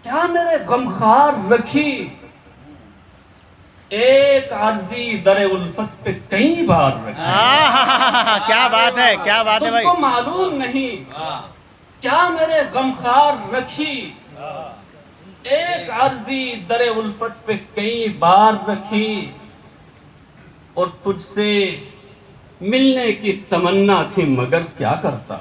کیا میرے غمخوار رکھی ایک عرضی در الفت پہ کئی بار رکھی. کیا بات ہے، کیا بات ہے تجھ بھائی. کو معلوم نہیں کیا میرے غمخوار رکھی ایک عرضی در الفت پہ کئی بار رکھی اور تجھ سے ملنے کی تمنا تھی مگر کیا کرتا.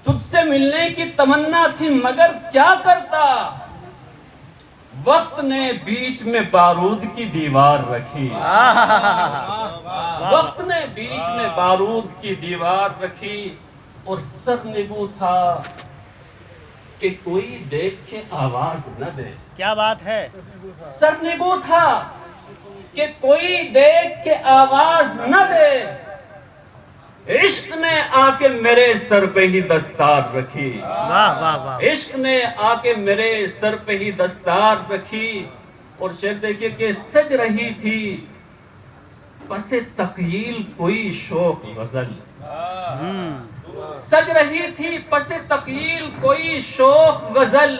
تجھ سے ملنے کی تمنا تھی مگر کیا کرتا. وقت نے بیچ میں بارود کی دیوار رکھی. وقت نے بیچ میں بارود کی دیوار رکھی اور سرنگوں تھا کہ کوئی دیکھ کے آواز نہ دے. کیا بات ہے. سرنگوں تھا کہ کوئی دیکھ کے آواز نہ دے. عشق نے آ کے میرے سر پہ ہی دستار رکھی. واہ واہ واہ. عشق نے آ کے میرے سر پہ ہی دستار رکھی اور شعر دیکھیے کہ سج رہی تھی پس تخیل کوئی شوق غزل. سج رہی تھی پس تخیل کوئی شوق غزل.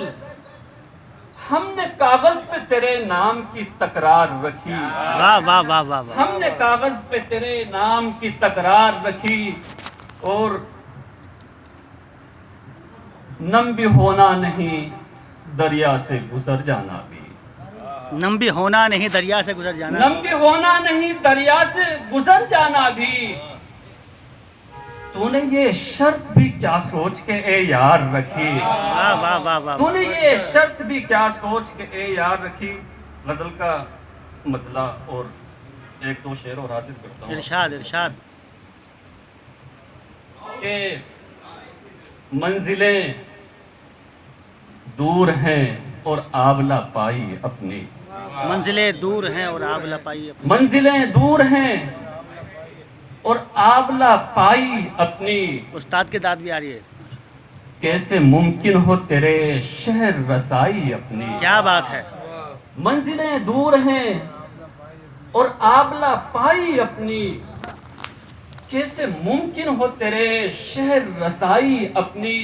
ہم نے کاغذ پہ تیرے نام کی تکرار رکھی. واہ واہ واہ واہ واہ. ہم نے کاغذ پہ تیرے نام کی تکرار رکھی اور نم بھی ہونا نہیں دریا سے گزر جانا بھی. نم بھی ہونا نہیں دریا سے گزر جانا. نم بھی ہونا نہیں دریا سے گزر جانا بھی. تو نے یہ شرط بھی کیا سوچ کے اے یار رکھی. واہ واہ واہ واہ. تو نے یہ شرط بھی کیا سوچ کے اے یار رکھی. غزل کا مطلع اور ایک دو شعر اور حاصل کرتا ہوں ارشاد ارشاد. کہ منزلیں دور ہیں اور آبلہ پائی اپنی. منزلیں دور ہیں اور آبلہ پائی اپنی. منزلیں دور ہیں اور آبلہ پائی اپنی. استاد کی داد بھی آ رہی ہے. کیسے ممکن ہو تیرے شہر رسائی اپنی. کیا بات ہے. منزلیں دور ہیں اور آبلہ پائی اپنی. کیسے ممکن ہو تیرے شہر رسائی اپنی.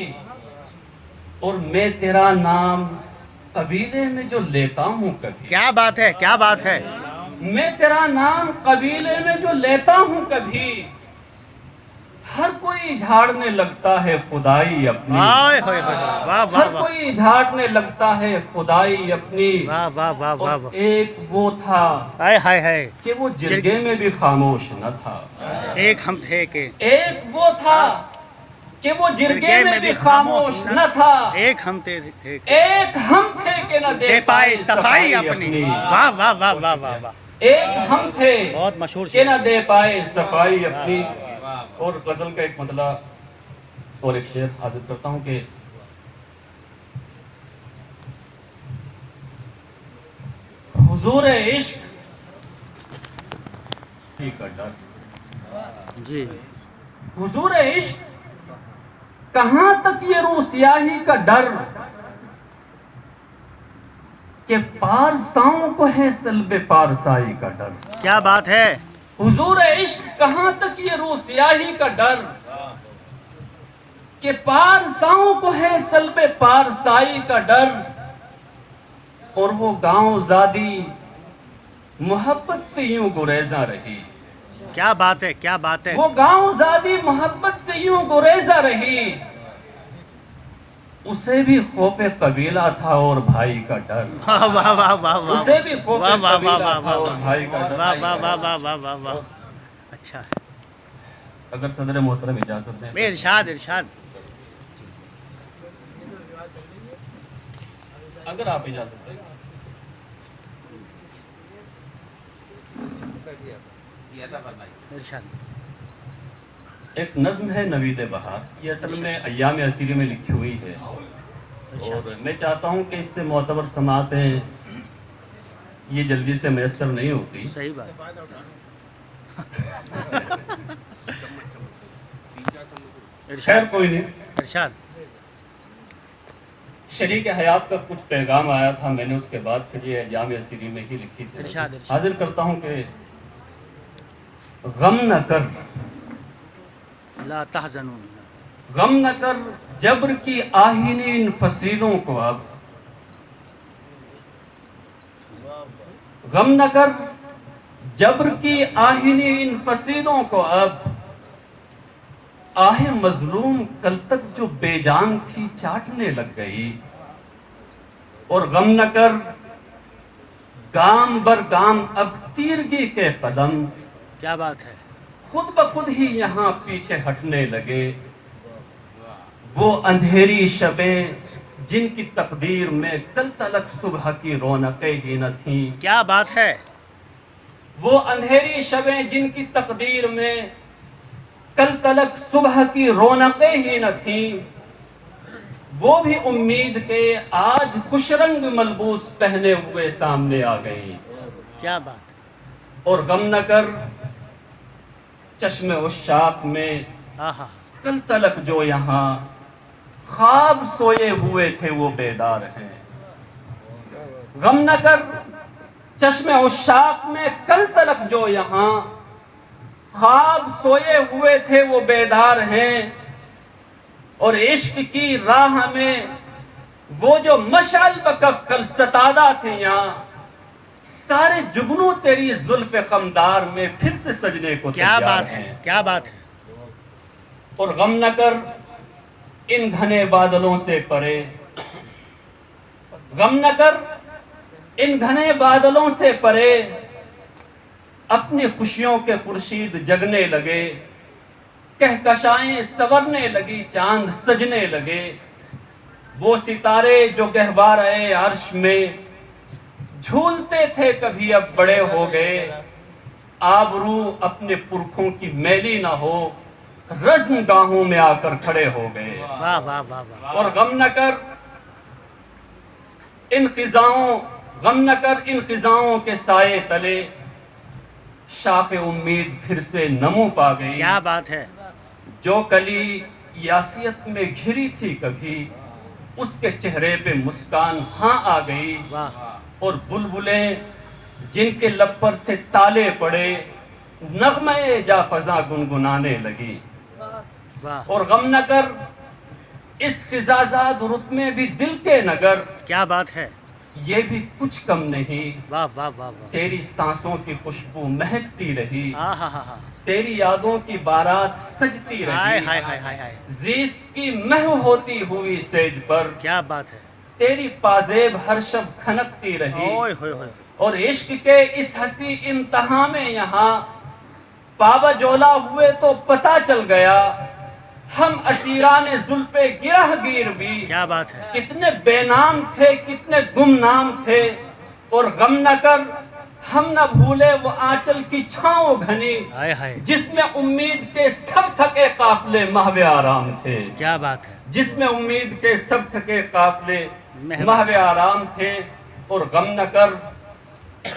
اور میں تیرا نام قبیلے میں جو لیتا ہوں کبھی. کیا بات ہے، کیا بات ہے. میں تیرا نام قبیلے میں جو لیتا ہوں کبھی ہر کوئی جھاڑنے لگتا ہے خدائی اپنی. آئے ہوئے ہوئے. واہ واہ ہر واہ. کوئی جھاڑنے لگتا ہے خدائی اپنی. واہ واہ واہ واہ اور واہ. ایک وہ تھا ہائے ہائے ہائے. کہ وہ جرگے میں بھی خاموش نہ تھا. ایک ہم تھے کہ ایک وہ تھا کہ وہ جرگے میں بھی خاموش نہ تھا. ایک ہم تھے ایک ہم تھے کہ نہ دے پائے صفائی اپنی. واہ واہ واہ واہ واہ واہ. ایک ہم تھے بہت مشہور کہ نہ دے پائے صفائی اپنی. اور غزل کا ایک مطلع اور ایک شعر حاضر کرتا ہوں کہ حضور عشق کا ڈر. جی. حضور عشق کہاں تک یہ روح سیاہی کا ڈر کہ پارساؤں کو ہے سلب پارسائی کا ڈر. کیا بات ہے. حضور عشق کہاں تک یہ روح سیاہی کا ڈر کہ پارساؤں کو ہے سلب پارسائی کا ڈر. اور وہ گاؤں زادی محبت سے یوں گریزاں رہی. کیا بات ہے، کیا بات ہے. وہ گاؤں زادی محبت سے یوں گریزاں رہی. اسے بھی خوف قبیلہ تھا اور بھائی کا ڈر. واہ واہ واہ واہ واہ. اسے بھی خوف واہ واہ واہ قبیلہ واہ تھا اور بھائی کا ڈر. واہ واہ واہ واہ واہ واہ واہ. اچھا ہے. اگر صدر محترم اجازت دیں. ارشاد ارشاد. اگر آپ اجازت دیں. ارشاد. ایک نظم ہے نوید بہار. یہ اصل میں ایام اسیری میں لکھی ہوئی ہے اور میں چاہتا ہوں کہ اس سے معتبر سماعتیں یہ جلدی سے میسر نہیں ہوتی. صحیح بات. خیر کوئی نہیں. ارشاد. شریک حیات کا کچھ پیغام آیا تھا, میں نے اس کے بعد پھر یہ ایام اسیری میں ہی لکھی تھی. ارشاد ارشاد. حاضر کرتا ہوں کہ غم نہ کر لا تحزنون. غم نہ کر جبر کی آہینی ان فصیلوں کو اب غم نہ کر جبر کی آہنی ان فصیلوں کو، اب آہ مظلوم کل تک جو بے جان تھی چاٹنے لگ گئی۔ اور غم نہ کر گام بر گام اب تیرگی کے قدم، کیا بات ہے، خود بخود ہی یہاں پیچھے ہٹنے لگے۔ وہ اندھیری شبیں جن کی تقدیر میں کل تلک صبح کی رونقیں ہی نہ تھیں، کیا بات ہے، وہ اندھیری شبیں جن کی تقدیر میں کل تلک صبح کی رونقیں ہی نہ تھیں، وہ بھی امید کے آج خوش رنگ ملبوس پہنے ہوئے سامنے آ گئی۔ کیا بات، اور غم نہ کر چشم عشاق میں آہا، کل تلک جو یہاں خواب سوئے ہوئے تھے وہ بیدار ہیں۔ غم نہ کر چشم عشاق میں کل تلک جو یہاں خواب سوئے ہوئے تھے وہ بیدار ہیں۔ اور عشق کی راہ میں وہ جو مشعل بکف کل ستادہ تھے یہاں، سارے جگنوں تیری زلف خمدار میں پھر سے سجنے کو کیا تیار بات ہیں۔ ہے، کیا بات ہے، اور غم نہ کر ان گھنے بادلوں سے پرے، غم نہ کر ان گھنے بادلوں سے پرے، اپنی خوشیوں کے خورشید جگنے لگے، کہکشائیں سورنے لگی، چاند سجنے لگے۔ وہ ستارے جو گہوارۂ عرش میں جھولتے تھے کبھی اب بڑے ہو گئے، آبرو اپنے پرکھوں کی میلی نہ ہو، رزم گاہوں میں آ کر کھڑے ہو گئے۔ واہ واہ واہ واہ، اور غم نہ کر ان خزاؤں کے سائے تلے، شاخ امید پھر سے نمو پا گئی۔ کیا بات ہے، جو کلی یاسیت میں گھری تھی کبھی، اس کے چہرے پہ مسکان ہاں آ گئی۔ واہ، اور بلبلیں جن کے لب پر تھے تالے پڑے، نغمے جا فضا گنگنانے لگی۔ واہ، اور غم نہ کر اس خزازاد رت میں بھی دل کے نگر، کیا بات ہے، یہ بھی کچھ کم نہیں۔ واہ واہ واہ واہ، تیری سانسوں کی خوشبو مہکتی رہی، آہا ہا ہا، تیری یادوں کی بارات سجتی ہائے رہی، ہائے ہائے ہائے ہائے، زیست کی محو ہوتی ہوئی سیج پر، کیا بات ہے، تیری پازیب ہر شب کھنکتی رہی۔ اوئے ہوئے ہوئے، اور عشق کے اس ہنسی امتحان میں یہاں پاوا جولا ہوئے تو پتہ چل گیا، ہم اسیران زلف گرہ گیر بھی کیا بات ہے، کتنے بے نام تھے، کتنے گمنام تھے۔ اور غم نہ کر ہم نہ بھولے وہ آنچل کی چھاؤں گھنی، ہائے ہائے، جس میں امید کے سب تھکے قافلے محو آرام تھے، کیا بات ہے، جس میں امید کے سب تھکے قافلے محو محو آرام تھے۔ اور غم نہ کر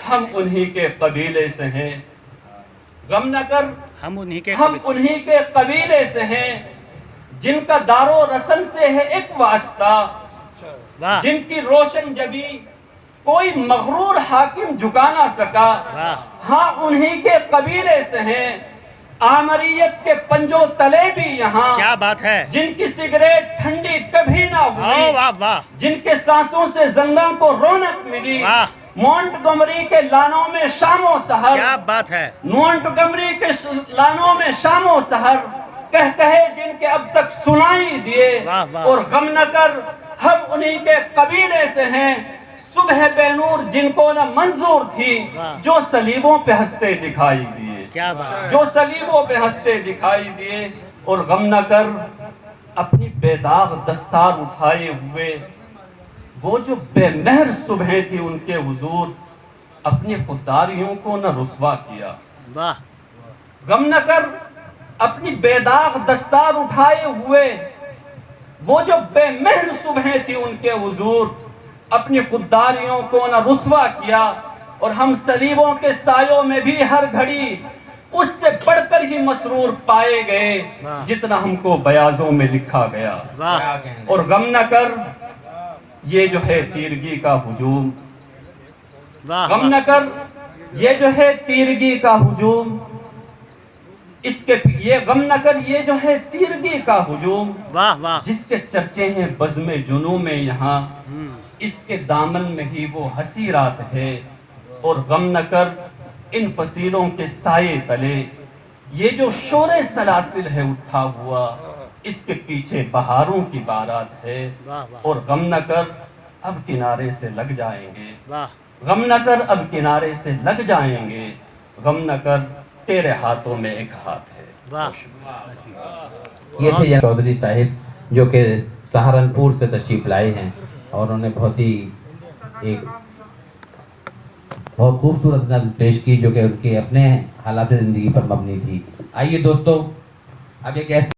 ہم انہی کے قبیلے سے ہیں، غم نہ کر ہم انہی کے ہم انہی کے قبیلے سے ہیں، جن کا دار و رسم سے ہے ایک واسطہ، واہ جن کی روشن جبی کوئی مغرور حاکم جھکا نہ سکا۔ واہ، ہاں انہی کے قبیلے سے ہیں، آمریت کے پنجوں تلے بھی یہاں، کیا بات ہے، جن کی سگریٹ ٹھنڈی کبھی نہ او ہوئی، واہ واہ، جن کے سانسوں سے زندہ کو رونق ملی۔ واہ، مونٹگمری کے لانوں میں شام و سحر، کیا بات ہے، مونٹگمری کے لانوں میں شام و سحر، کہے جن کے اب تک سنائی دیے۔ واہ واہ، اور غم نہ کر ہم انہی کے قبیلے سے ہیں، صبح بے نور جن کو نہ منظور تھی، واہ، جو صلیبوں پہ ہنستے دکھائی دیے، کیا بات ہے، جو صلیبوں پہ ہنستے دکھائی دیے۔ اور غم نہ کر اپنی بے داغ دستار اٹھائے ہوئے وہ جو بے مہر صبحیں تھی ان کے حضور، اپنی خودداریوں کو نہ رسوا کیا۔ واہ، غم نہ کر اپنی بے داغ دستار اٹھائے ہوئے وہ جو بے مہر صبحیں تھی ان کے حضور، اپنی خودداریوں کو نہ رسوا کیا۔ اور ہم صلیبوں کے سایوں میں بھی ہر گھڑی اس سے بڑھ کر ہی مسرور پائے گئے واہ، جتنا ہم کو بیاضوں میں لکھا گیا۔ واہ، اور غم نہ کر یہ جو ہے تیرگی کا ہجوم، واہ، غم نہ کر یہ جو ہے تیرگی کا ہجوم، یہ غم نہ کر یہ جو ہے تیرگی کا ہجوم، واہ واہ، جس کے چرچے ہیں بزم جنوں میں یہاں، ہم، اس کے دامن میں ہی وہ ہنسی رات ہے، اور غم نہ کر ان فصیلوں کے سائے تلے، یہ جو شور سلاسل ہے اٹھا ہوا، اس کے پیچھے بہاروں کی بارات ہے۔ واہ واہ اور غم نہ کر اب کنارے سے لگ جائیں گے، واہ غم نہ کر اب کنارے سے لگ جائیں گے، غم نہ کر تیرے ہاتھوں میں ایک ہاتھ ہے۔ واہ یہ تھے چودھری صاحب جو کہ سہارنپور سے تشریف لائے ہیں، اور انہوں نے بہت خوبصورت نظم پیش کی جو کہ ان کے اپنے حالات زندگی پر مبنی تھی۔ آئیے دوستو، اب ایک ایسی